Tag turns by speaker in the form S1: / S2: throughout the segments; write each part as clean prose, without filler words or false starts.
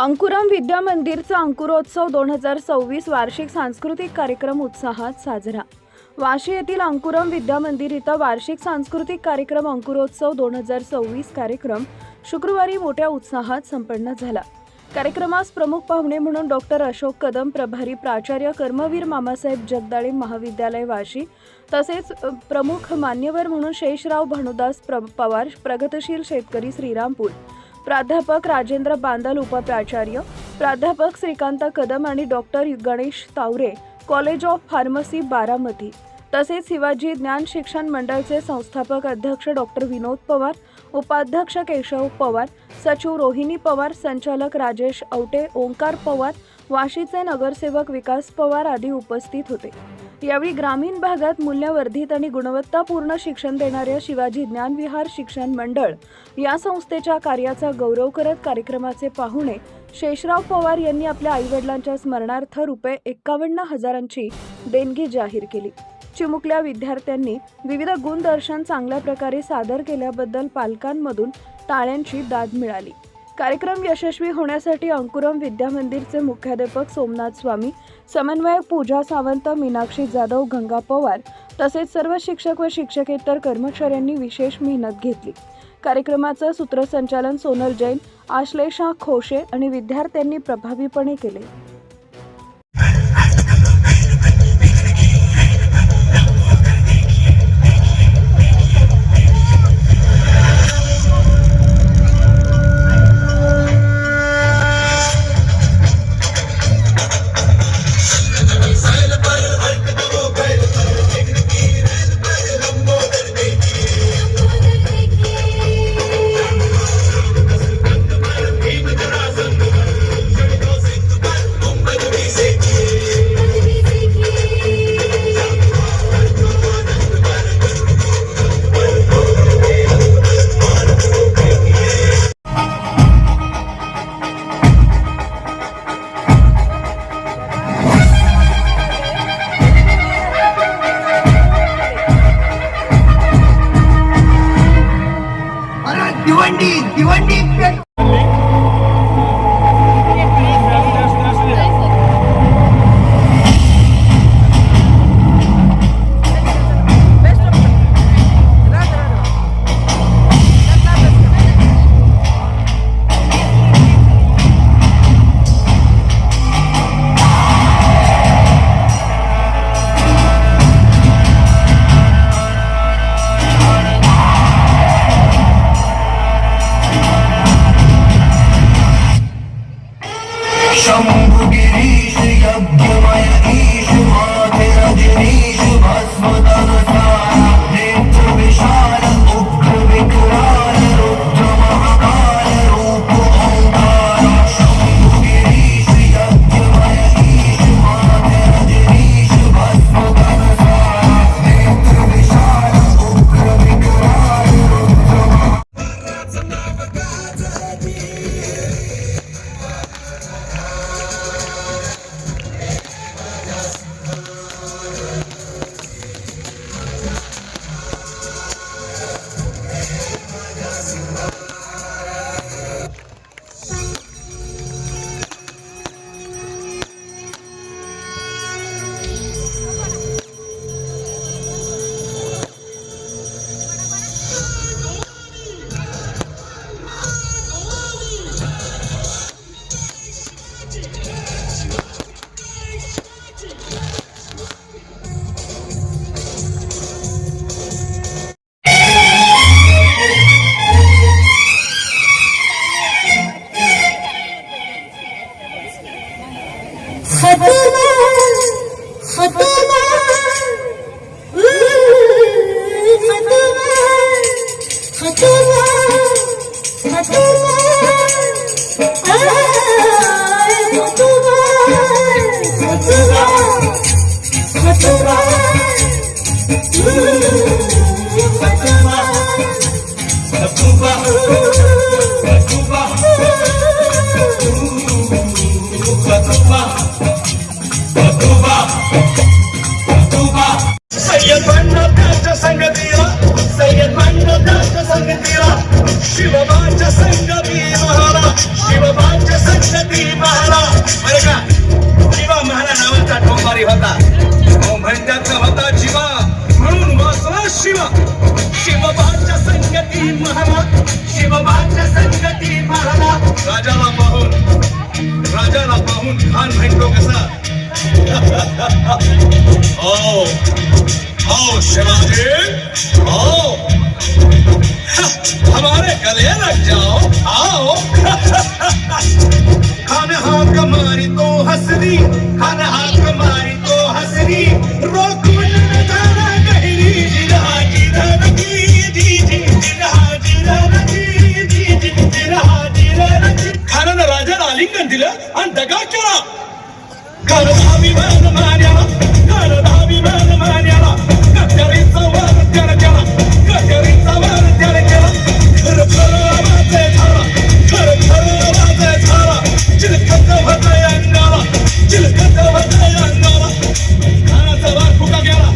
S1: अंकुरम विद्या मंदिरचा अंकुरोत्सव 2026 वार्षिक सांस्कृतिक कार्यक्रम उत्साहात साजरा। वाशी येथील अंकुरम विद्या मंदिर इथं वार्षिक सांस्कृतिक कार्यक्रम अंकुरोत्सव 2026 कार्यक्रम शुक्रवारी मोठ्या उत्साहात संपन्न झाला। कार्यक्रमास प्रमुख पाहुणे म्हणून डॉक्टर अशोक कदम, प्रभारी प्राचार्य कर्मवीर मामासाहेब जगदाळे महाविद्यालय वाशी, तसेच प्रमुख मान्यवर म्हणून शेषराव भानुदास पवार, प्रगतशील शेतकरी श्रीरामपूर, प्राध्यापक राजेंद्र बांदल, उपप्राचार्य प्राध्यापक श्रीकांत कदम आणि doctor Ganesh Taware, college of pharmacy Baramati, तसेच शिवाजी ज्ञान शिक्षण मंडळचे संस्थापक अध्यक्ष डॉक्टर विनोद पवार, उपाध्यक्ष केशव पवार, सचिव रोहिणी पवार, संचालक राजेश औटे, ओंकार पवार, वाशीचे नगरसेवक विकास पवार आदी उपस्थित होते। यावेळी ग्रामीण भागात मूल्यवर्धित आणि गुणवत्तापूर्ण शिक्षण देणाऱ्या शिवाजी ज्ञान विहार शिक्षण मंडळ या संस्थेच्या कार्याचा गौरव करत कार्यक्रमाचे पाहुणे शेषराव पवार यांनी आपल्या आईवडिलांच्या स्मरणार्थ ₹51,000ची देणगी जाहीर केली। चिमुकल्या विद्यार्थ्यांनी विविध गुणदर्शन चांगल्या प्रकारे सादर केल्याबद्दल पालकांमधून टाळ्यांची दाद मिळाली। कार्यक्रम यशस्वी होण्यासाठी अंकुरम विद्या मंदिरचे मुख्याध्यापक सोमनाथ स्वामी, समन्वयक पूजा सावंत, मीनाक्षी जाधव, गंगा पवार तसेच सर्व शिक्षक व शिक्षकेतर कर्मचाऱ्यांनी विशेष मेहनत घेतली। कार्यक्रमाचं सूत्रसंचालन सोनल जैन, आश्लेषा खोशे आणि विद्यार्थ्यांनी प्रभावीपणे केले।
S2: दिवंडी शंभुगिरीश यज्ञमय ईश माथे रजनीश भस्मदनसार नेत्र विशाल उग्र विकराल रुद्र महाकाल रूप ओंकार शंभुगिरीश यज्ञमय ईश माथे रजनीश भस्मदनसार नेत्र विशाल उग्र विकराल रुद्र
S3: शिवबाच्या संगती महाराज शिवबाच्या संगती कसा आओ आओ शिवाजी आओ हमारे गले लग जाओ आओ खान हाथ मारी तो हंसनी खान हाथ मारी तो हंसनी रोक मन जाना गहरी जिरहा जिरहा जी जी जिरहा जिरहा जी जी जिरहा जिरहा खानानं राजाला आलिंगन दिलं आणि दगा केला घरधाविमान मान्याला घरधाविमान मान्याला कचरीचा वार त्याला केला कचरीचा वार त्याला केला घर आवाज झाला घर आवाज झाला चिलखत होतंय अंगाला चिलखत होतंय अंगाला खानाचा वार फुका गेला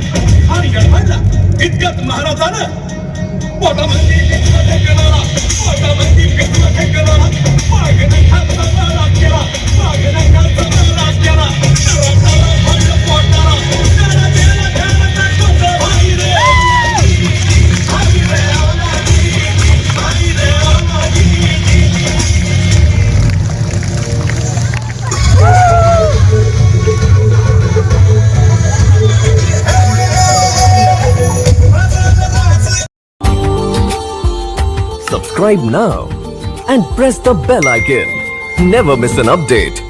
S3: आणि गडबडला इतक्यात महाराजानं पोटामध्ये पिकला फेकणारा पोटामध्ये पिकला फेकणारा मागणं खाचा मारा केला मागणं खाचा मारा केला चला चला भंड पोटाला त्याला त्याला त्याला टाकतो भाई रे भाई रे भाई रे
S4: Subscribe now and press the bell icon. Never miss an update.